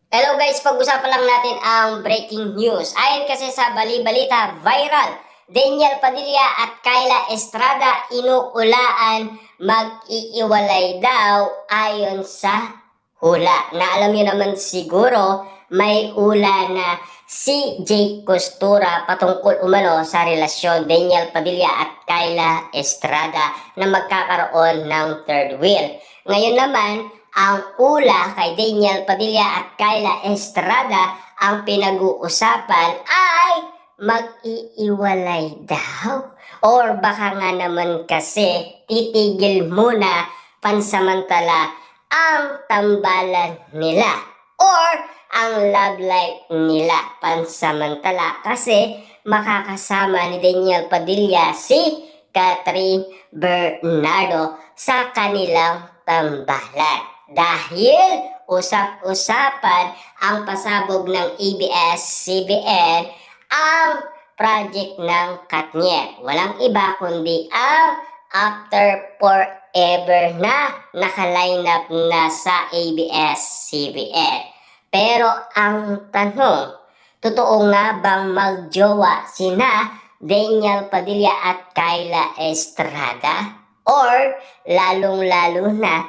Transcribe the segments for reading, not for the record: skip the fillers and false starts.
Hello guys, pag-usapan lang natin ang breaking news. Ayon kasi sa bali-balita, viral, Daniel Padilla at Kyla Estrada inuulaan mag-iiwalay daw ayon sa hula. Na alam niyo naman siguro, may hula na si Jake Costura patungkol umano sa relasyon Daniel Padilla at Kyla Estrada na magkakaroon ng third wheel. Ngayon naman, ang ula kay Daniel Padilla at Kyla Estrada, ang pinag-uusapan ay mag-iiwalay daw. Or baka nga naman kasi titigil muna pansamantala ang tambalan nila. Or ang love life nila pansamantala kasi makakasama ni Daniel Padilla si Catherine Bernardo sa kanilang tambalan. Dahil usap-usapan ang pasabog ng ABS-CBN ang project ng Katniel. Walang iba kundi ang After Forever na nakaline up na sa ABS-CBN. Pero ang tanong, totoo nga bang magjowa sina Daniel Padilla at Kyla Estrada? Or lalong-lalo na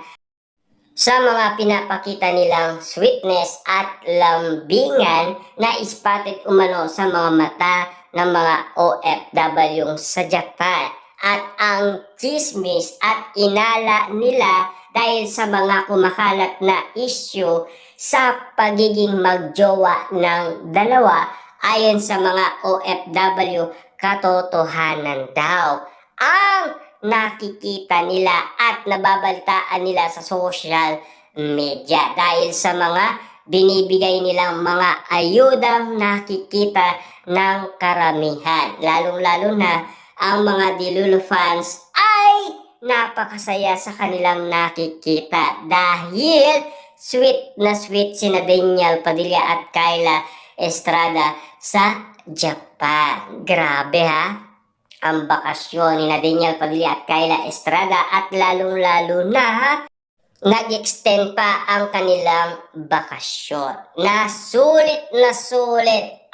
sa mga pinapakita nilang sweetness at lambingan na spotted umano sa mga mata ng mga OFW sa Japan. At ang chismis at inala nila dahil sa mga kumakalat na issue sa pagiging magjowa ng dalawa ayon sa mga OFW, katotohanan daw ang nakikita nila at nababalitaan nila sa social media dahil sa mga binibigay nilang mga ayudang nakikita ng karamihan. Lalong-lalo na ang mga Dilulo fans ay napakasaya sa kanilang nakikita dahil sweet na sweet sina Daniel Padilla at Kyla Estrada sa Japan. Grabe ha! Ang bakasyon ni Daniel Padilla at Kyla Estrada at lalong-lalo na nag-extend pa ang kanilang bakasyon. Na sulit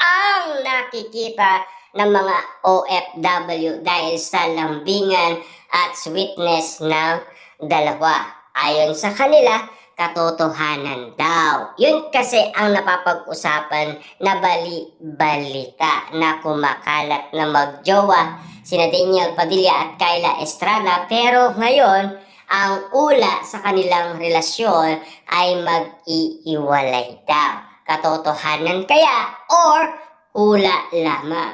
ang nakikita ng mga OFW dahil sa lambingan at sweetness ng dalawa. Ayon sa kanila, katotohanan daw. Yun kasi ang napapag-usapan na bali-balita na kumakalat na magjowa sina Daniel Padilla at Kyla Estrada, pero ngayon ang ula sa kanilang relasyon ay mag-iiwalay daw. Katotohanan kaya or hula lamang?